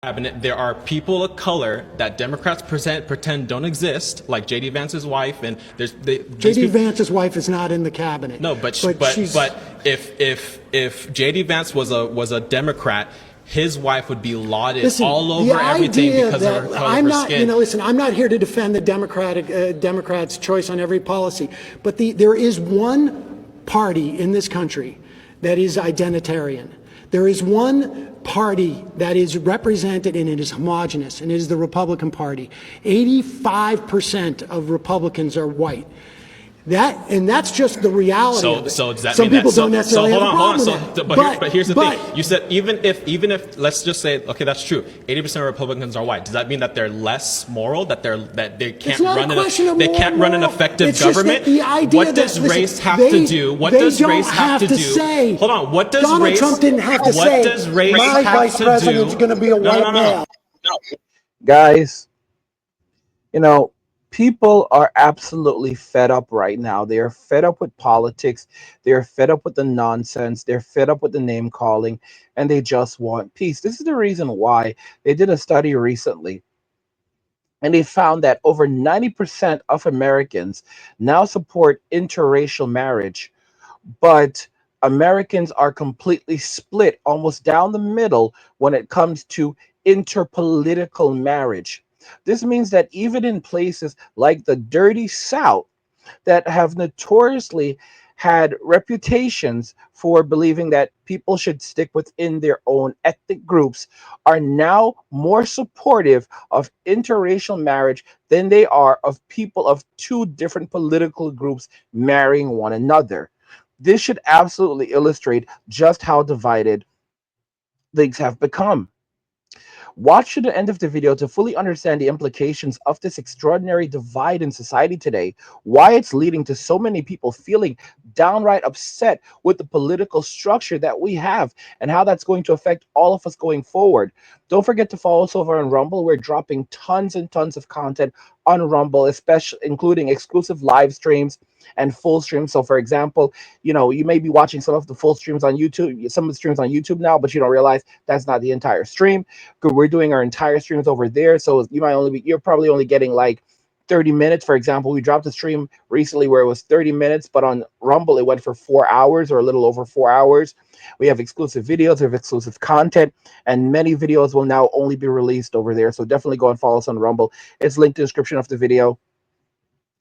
cabinet, there are people of color that Democrats pretend don't exist, like J.D. Vance's wife, and J.D. Vance's wife is not in the cabinet. No, but if J.D. Vance was a Democrat, his wife would be lauded all over everything because of her color of her skin. Listen, I'm not here to defend the Democrats' choice on every policy, but there is one party in this country that is identitarian. There is one party that is represented and it is homogenous, and it is the Republican Party. 85% of Republicans are white. That's just the reality of it. So does that Some mean people that, don't necessarily have a problem with that. But here's the thing. You said even if let's just say, okay, that's true. 80% of Republicans are white. Does that mean that they're less moral? That they can't run an effective government? What does race have to do? What does race have to do? Hold on. What does Donald Trump didn't have to say, my vice president's going to be a white male. Guys, people are absolutely fed up right now. They are fed up with politics. They're fed up with the nonsense. They're fed up with the name calling, and they just want peace. This is the reason why they did a study recently, and they found that over 90% of Americans now support interracial marriage, but Americans are completely split almost down the middle when it comes to interpolitical marriage. This means that even in places like the dirty South that have notoriously had reputations for believing that people should stick within their own ethnic groups are now more supportive of interracial marriage than they are of people of two different political groups marrying one another. This should absolutely illustrate just how divided things have become. Watch to the end of the video to fully understand the implications of this extraordinary divide in society today, why it's leading to so many people feeling downright upset with the political structure that we have, and how that's going to affect all of us going forward. Don't forget to follow us over on Rumble. We're dropping tons and tons of content on Rumble, especially including exclusive live streams and full streams. So for example, you may be watching some of the full streams on YouTube, some of the streams on YouTube now, but you don't realize that's not the entire stream. We're doing our entire streams over there. So you're probably only getting like 30 minutes. For example, we dropped a stream recently where it was 30 minutes, but on Rumble, it went for 4 hours or a little over 4 hours. We have exclusive videos, we have exclusive content, and many videos will now only be released over there. So definitely go and follow us on Rumble. It's linked in the description of the video.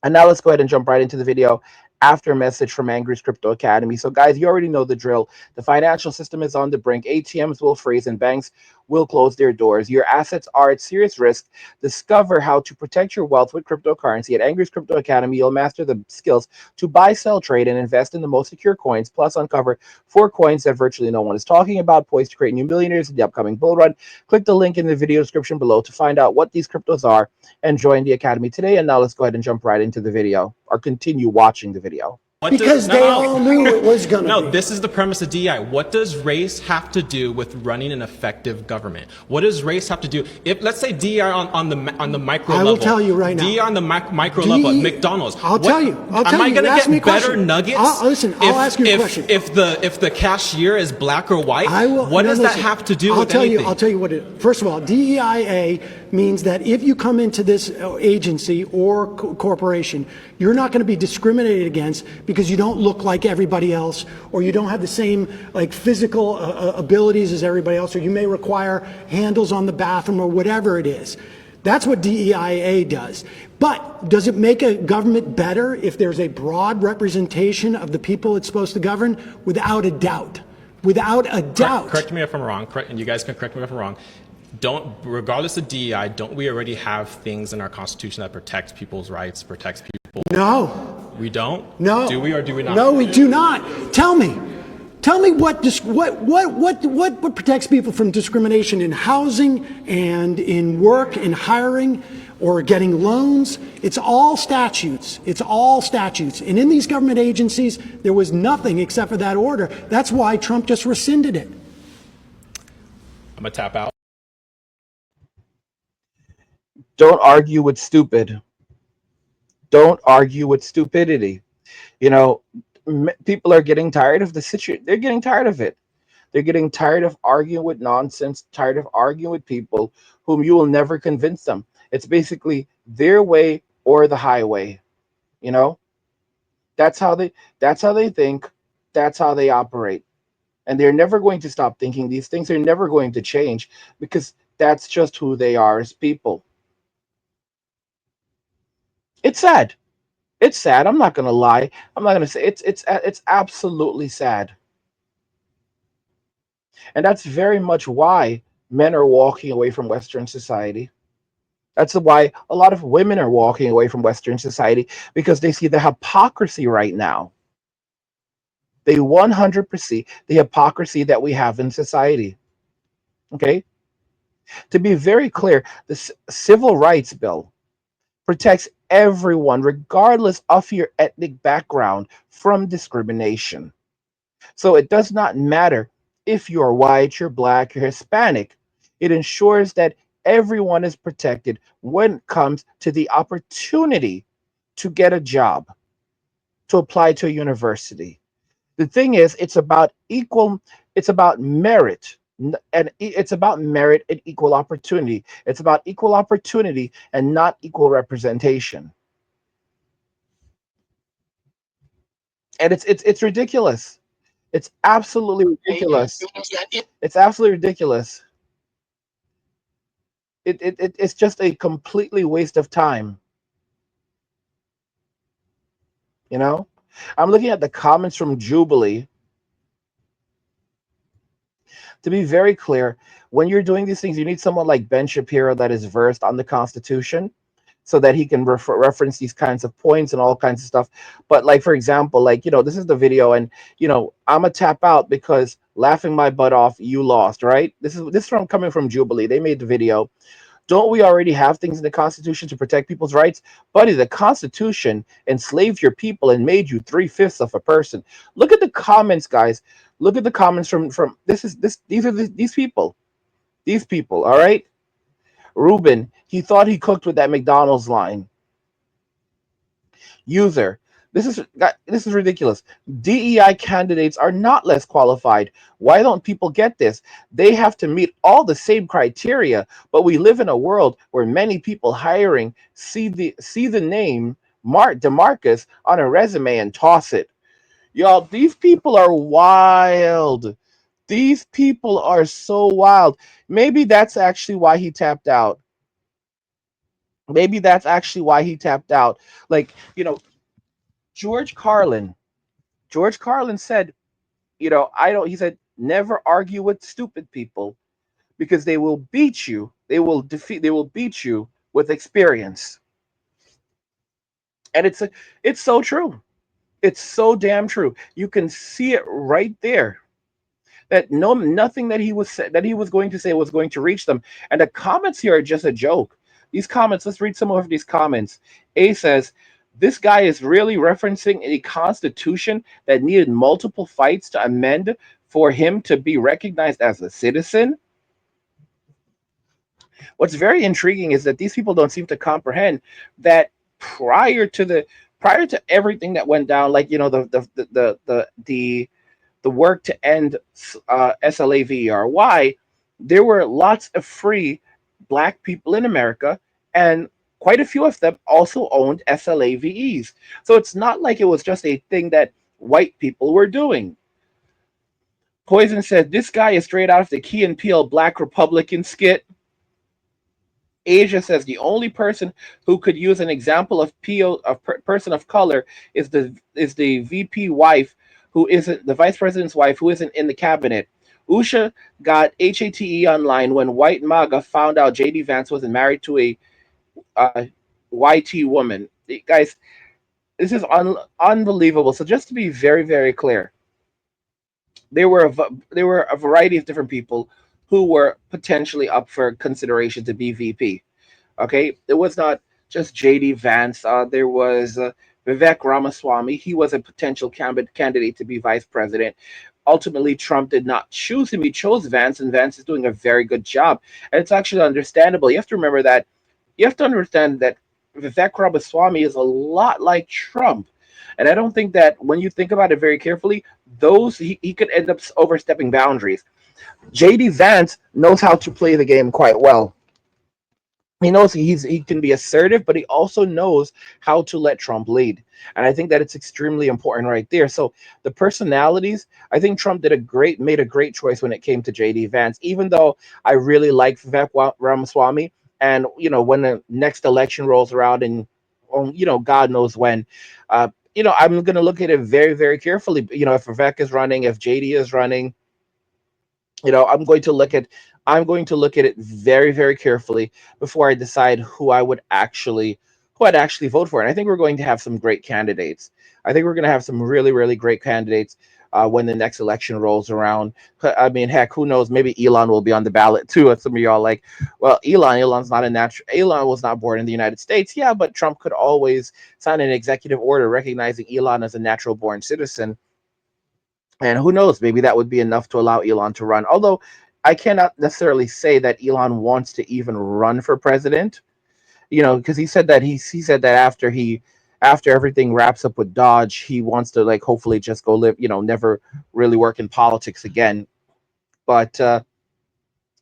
And now let's go ahead and jump right into the video after a message from Angry's Crypto Academy. So guys, you already know the drill. The financial system is on the brink. ATMs will freeze and banks will close their doors. Your assets are at serious risk. Discover how to protect your wealth with cryptocurrency. At Angry's Crypto Academy, you'll master the skills to buy, sell, trade, and invest in the most secure coins, plus uncover 4 coins that virtually no one is talking about, poised to create new millionaires in the upcoming bull run. Click the link in the video description below to find out what these cryptos are and join the Academy today. And now let's go ahead and jump right into the video, or continue watching the video. Because they all knew it was going to be. No, this is the premise of DEI. What does race have to do with running an effective government? What does race have to do? If let's say DEI on the micro level. I will tell you right now. DEI on the micro level at McDonald's. I'll tell you. Am I going to get better nuggets? Listen, I'll ask you a question. If the cashier is black or white, what does that have to do with anything? I'll tell you what it is. First of all, DEIA means that if you come into this agency or corporation, you're not going to be discriminated against because you don't look like everybody else, or you don't have the same physical abilities as everybody else, or you may require handles on the bathroom or whatever it is. That's what DEIA does. But does it make a government better if there's a broad representation of the people it's supposed to govern? Without a doubt. Without a doubt. Correct me if I'm wrong, and you guys can correct me if I'm wrong. Regardless of DEI, don't we already have things in our Constitution that protects people's rights, protects people? No. We don't? No. Do we or do we not? No, we do not. Tell me what protects people from discrimination in housing and in work, in hiring, or getting loans. It's all statutes. It's all statutes. And in these government agencies, there was nothing except for that order. That's why Trump just rescinded it. I'm going to tap out. Don't argue with stupid. Don't argue with stupidity. People are getting tired of the situation. They're getting tired of it. They're getting tired of arguing with nonsense, tired of arguing with people whom you will never convince them. It's basically their way or the highway. You know, that's how they think. That's how they operate. And they're never going to stop thinking these things. They're never going to change because that's just who they are as people. It's sad. It's sad. I'm not gonna lie. I'm not gonna say it's absolutely sad. And that's very much why men are walking away from Western society. That's why a lot of women are walking away from Western society because they see the hypocrisy right now. They 100% the hypocrisy that we have in society. Okay? To be very clear, the Civil Rights Bill protects everyone, regardless of your ethnic background, from discrimination. So it does not matter if you're white, you're black, you're Hispanic. It ensures that everyone is protected when it comes to the opportunity to get a job, to apply to a university. The thing is, it's about merit. And it's about merit and equal opportunity. It's about equal opportunity and not equal representation. And it's ridiculous. It's absolutely ridiculous. It's absolutely ridiculous. It's just a completely waste of time, you know? I'm looking at the comments from Jubilee. To be very clear, when you're doing these things, you need someone like Ben Shapiro that is versed on the Constitution so that he can reference these kinds of points and all kinds of stuff. But like, for example, like, this is the video, and I'm a tap out because laughing my butt off, you lost, right? This is from coming from Jubilee. They made the video. Don't we already have things in the Constitution to protect people's rights? Buddy, the Constitution enslaved your people and made you three-fifths of a person. Look at the comments, guys. Look at the comments from these people. These people, all right? Ruben, he thought he cooked with that McDonald's line. User, this is ridiculous. DEI candidates are not less qualified. Why don't people get this? They have to meet all the same criteria, but we live in a world where many people hiring see the name Mark DeMarcus on a resume and toss it. Y'all, these people are wild. These people are so wild. Maybe that's actually why he tapped out. Maybe that's actually why he tapped out. Like, George Carlin. George Carlin said, he said, never argue with stupid people because they will beat you. They will beat you with experience. And it's so true. It's so damn true. You can see it right there. That nothing that he was going to say was going to reach them. And the comments here are just a joke. These comments, let's read some of these comments. A says, this guy is really referencing a constitution that needed multiple fights to amend for him to be recognized as a citizen. What's very intriguing is that these people don't seem to comprehend that prior to everything that went down, like the work to end SLAVERY, there were lots of free black people in America, and quite a few of them also owned SLAVEs. So it's not like it was just a thing that white people were doing. Poison said, this guy is straight out of the Key and Peele Black Republican skit. Asia says the only person who could use an example of person of color is the VP wife who isn't the vice president's wife who isn't in the cabinet. Usha got HATE online when White MAGA found out JD Vance wasn't married to a uh, YT woman. Guys, this is unbelievable. So just to be very, very clear, there were a variety of different people who were potentially up for consideration to be VP. Okay, it was not just JD Vance. There was Vivek Ramaswamy. He was a potential candidate to be vice president. Ultimately, Trump did not choose him. He chose Vance, and Vance is doing a very good job. And it's actually understandable. You have to remember that. You have to understand that Vivek Ramaswamy is a lot like Trump. And I don't think that when you think about it very carefully, those he could end up overstepping boundaries. JD Vance knows how to play the game quite well. He knows he can be assertive, but he also knows how to let Trump lead. And I think that it's extremely important right there. So the personalities, I think Trump made a great choice when it came to JD Vance, even though I really like Vivek Ramaswamy. And when the next election rolls around, and God knows when, I'm going to look at it very, very carefully. If Vivek is running, if JD is running, I'm going to look at it very, very carefully before I decide who I'd actually vote for. And I think we're going to have some great candidates. I think we're going to have some really, really great candidates when the next election rolls around. I mean, heck, who knows? Maybe Elon will be on the ballot too. And some of y'all like, well, Elon's not a natural. Elon was not born in the United States. Yeah, but Trump could always sign an executive order recognizing Elon as a natural born citizen. And who knows, maybe that would be enough to allow Elon to run. Although I cannot necessarily say that Elon wants to even run for president, because he said that after everything wraps up with Dodge, he wants to like hopefully just go live, never really work in politics again. But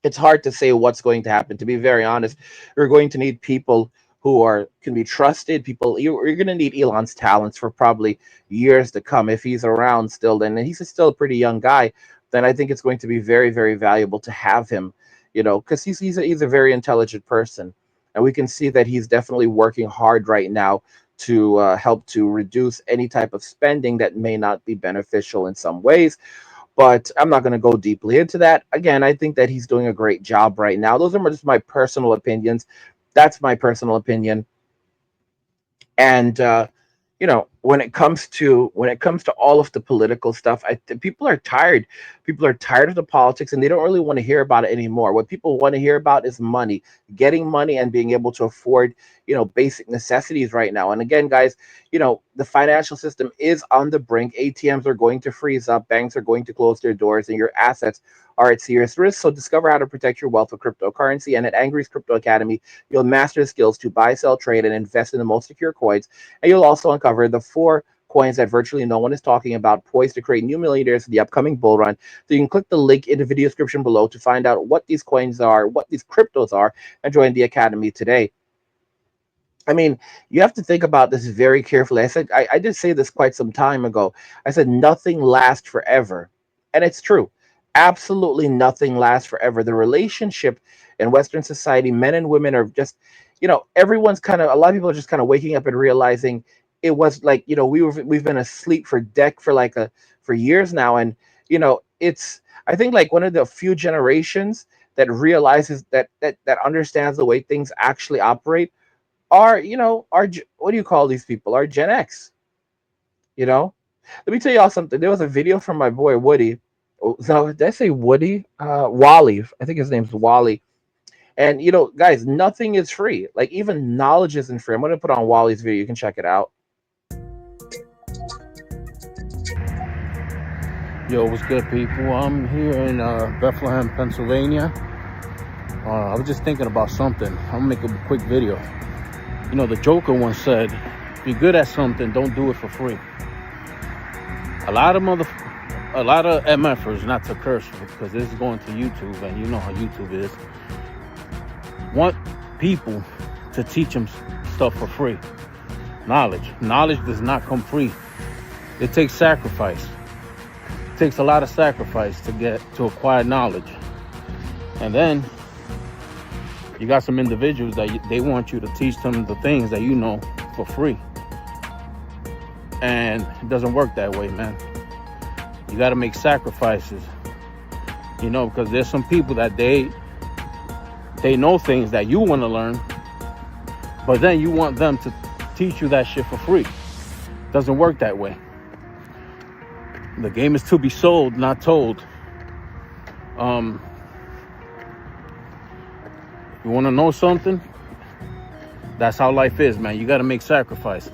it's hard to say what's going to happen. To be very honest, you're going to need people who can be trusted. People, you're going to need Elon's talents for probably years to come. If he's around still, then and he's still a pretty young guy, then I think it's going to be very, very valuable to have him. Because he's a very intelligent person, and we can see that he's definitely working hard right now to help to reduce any type of spending that may not be beneficial in some ways. But I'm not going to go deeply into that. Again, I think that he's doing a great job right now. Those are just my personal opinions. That's my personal opinion. And when it comes to all of the political stuff, people are tired. People are tired of the politics, and they don't really want to hear about it anymore. What people want to hear about is money, getting money, and being able to afford basic necessities right now. And again, guys, the financial system is on the brink. ATMs are going to freeze up, banks are going to close their doors, and your assets are at serious risk. So discover how to protect your wealth with cryptocurrency. And at Angry's Crypto Academy, you'll master the skills to buy, sell, trade, and invest in the most secure coins. And you'll also uncover the 4 coins that virtually no one is talking about, poised to create new millionaires in the upcoming bull run. So you can click the link in the video description below to find out what these coins are, what these cryptos are, and join the academy today. I mean, you have to think about this very carefully. I did say this quite some time ago. I said nothing lasts forever. And it's true. Absolutely nothing lasts forever. The relationship in Western society, men and women are just, everyone's a lot of people are just kind of waking up and realizing it was like, we've been asleep for years now. And, it's, I think like one of the few generations that realizes that understands the way things actually operate are what do you call these people? Are Gen X, you know? Let me tell y'all something. There was a video from my boy Woody. Oh, so did I say Woody? Wally. I think his name's Wally. And guys, nothing is free. Like even knowledge isn't free. I'm gonna put on Wally's video. You can check it out. Yo, what's good, people? I'm here in Bethlehem, Pennsylvania. I was just thinking about something. I'm gonna make a quick video. The Joker once said, if you're good at something, don't do it for free. A lot of MFers, not to curse, because this is going to YouTube, and you know how YouTube is, want people to teach them stuff for free. Knowledge does not come free. It takes sacrifice. It takes a lot of sacrifice to acquire knowledge. And then you got some individuals that they want you to teach them the things that you know for free. And it doesn't work that way, man. You got to make sacrifices, because there's some people that they know things that you want to learn, but then you want them to teach you that shit for free. It doesn't work that way. The game is to be sold, not told. You want to know something? That's how life is, man. You got to make sacrifices.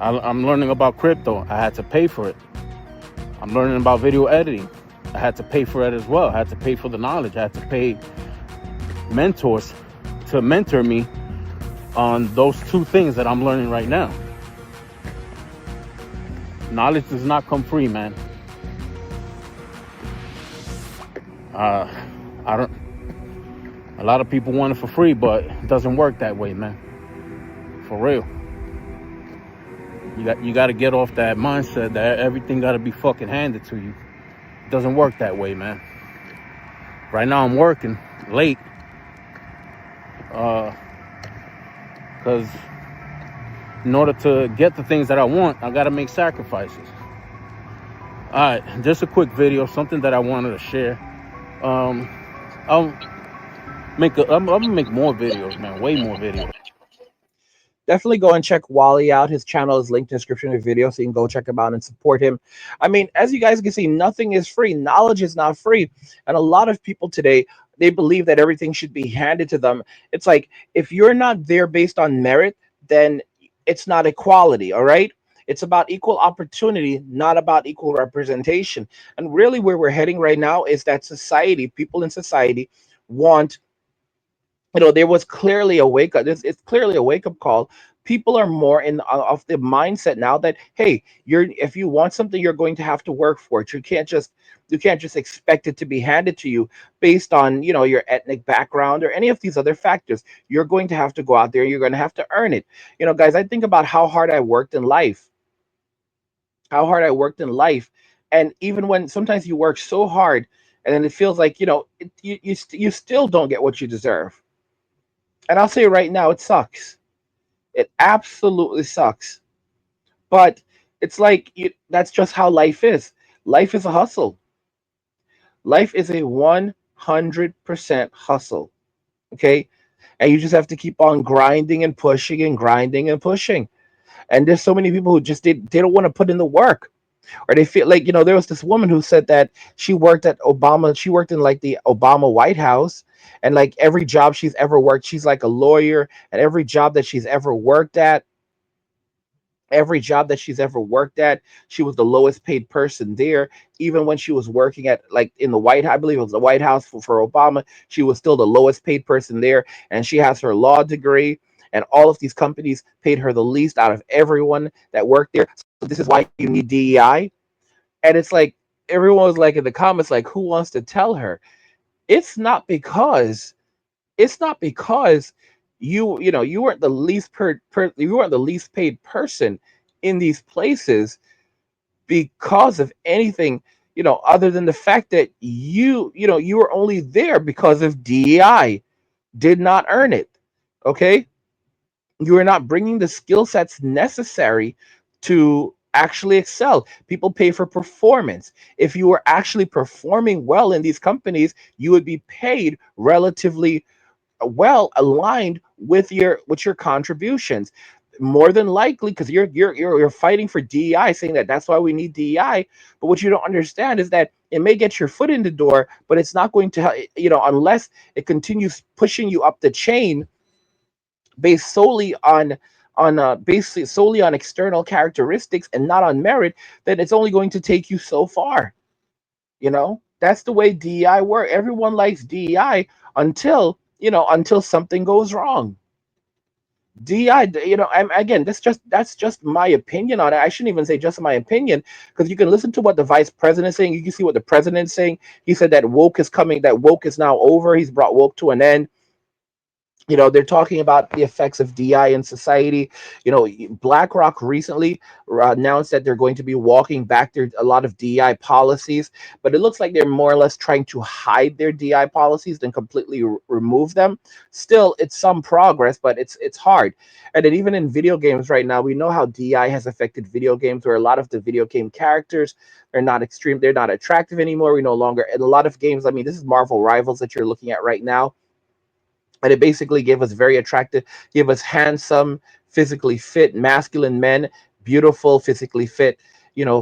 I'm learning about crypto. I had to pay for it. I'm learning about video editing. I had to pay for it as well. I had to pay for the knowledge. I had to pay mentors to mentor me on those 2 things that I'm learning right now. Knowledge does not come free, man. I don't. A lot of people want it for free, but it doesn't work that way, man. For real. You got to get off that mindset that everything got to be fucking handed to you. It doesn't work that way, man. Right now I'm working late, because in order to get the things that I want, I got to make sacrifices. All right, just a quick video, something that I wanted to share. I'm gonna make more videos, man, way more videos. Definitely go and check Wally out. His channel is linked in the description of the video, so you can go check him out and support him. I mean, as you guys can see, nothing is free. Knowledge is not free. And a lot of people today, they believe that everything should be handed to them. It's like, if you're not there based on merit, then it's not equality, all right? It's about equal opportunity, not about equal representation. And really where we're heading right now is that society, people in society want, there was clearly a wake up. It's clearly a wake up call. People are more in of the mindset now that, hey, if you want something, you're going to have to work for it. You can't just expect it to be handed to you based on your ethnic background or any of these other factors. You're going to have to go out there. You're going to have to earn it. Guys, I think about how hard I worked in life. And even when sometimes you work so hard, and then it feels like you still don't get what you deserve. And I'll say right now, it sucks. It absolutely sucks. But it's like that's just how life is. Life is a hustle. Life is a 100% hustle. Okay? And you just have to keep on grinding and pushing and grinding and pushing. And there's so many people who just they don't want to put in the work. Or they feel like, there was this woman who said that she worked in like the Obama White House, and like every job she's ever worked, she's like a lawyer, and every job that she's ever worked at, she was the lowest paid person there. Even when she was working at, like, in the White House, I believe it was the White House for Obama, she was still the lowest paid person there, and she has her law degree, and all of these companies paid her the least out of everyone that worked there. So this is why you need DEI. And it's like everyone was like in the comments, like, who wants to tell her? It's not because you weren't the you weren't the least paid person in these places because of anything, other than the fact that you were only there because of DEI. Did not earn it. Okay? You are not bringing the skill sets necessary to actually excel. People pay for performance. If you were actually performing well in these companies, you would be paid relatively well aligned with your contributions. More than likely, because you're fighting for DEI, saying that that's why we need DEI. But what you don't understand is that it may get your foot in the door, but it's not going to help, unless it continues pushing you up the chain based solely on external characteristics and not on merit. Then it's only going to take you so far. That's the way DEI work. Everyone likes DEI until something goes wrong. DEI, again, that's just my opinion on it. I shouldn't even say just my opinion, because you can listen to what the vice president is saying. You can see what the president's saying. He said that woke is coming, that woke is now over. He's brought woke to an end. They're talking about the effects of DI in society. BlackRock recently announced that they're going to be walking back a lot of DI policies, but it looks like they're more or less trying to hide their DI policies than completely remove them. Still, it's some progress, but it's hard. And then even in video games right now, we know how DI has affected video games, where a lot of the video game characters are not they're not attractive anymore. We no longer, in a lot of games, I mean, this is Marvel Rivals that you're looking at right now. And it basically gave us very attractive, gave us handsome, physically fit, masculine men, beautiful, physically fit,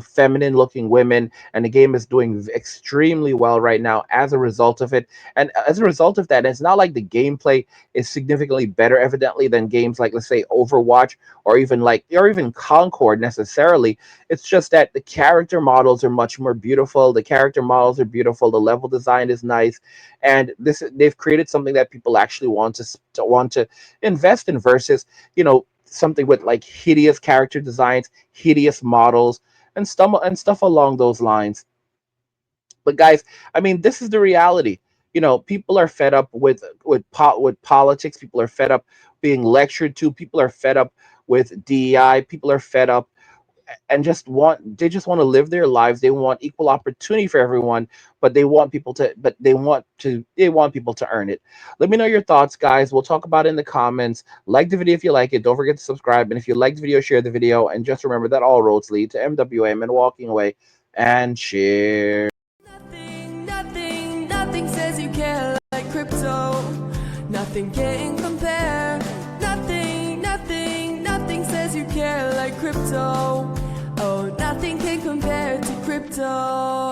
feminine looking women. And the game is doing extremely well right now as a result of it. And as a result of that, it's not like the gameplay is significantly better, evidently, than games like, let's say, Overwatch or even Concord necessarily. It's just that the character models are much more beautiful. The character models are beautiful. The level design is nice. And they've created something that people actually want to invest in, versus, something with like hideous character designs, hideous models, and stuff along those lines. But guys, I mean, this is the reality. You know, people are fed up with politics. People are fed up being lectured to. People are fed up with DEI. People are fed up and just want to live their lives. They want equal opportunity for everyone, but they want people to earn it. Let me know your thoughts, guys. We'll talk about it in the comments. Like the video if you like it. Don't forget to subscribe. And if you like the video, share the video. And just remember that all roads lead to MWM and walking away and share. Nothing says you care like crypto. Nothing can compare. Nothing says you care like crypto. Oh, nothing can compare to crypto.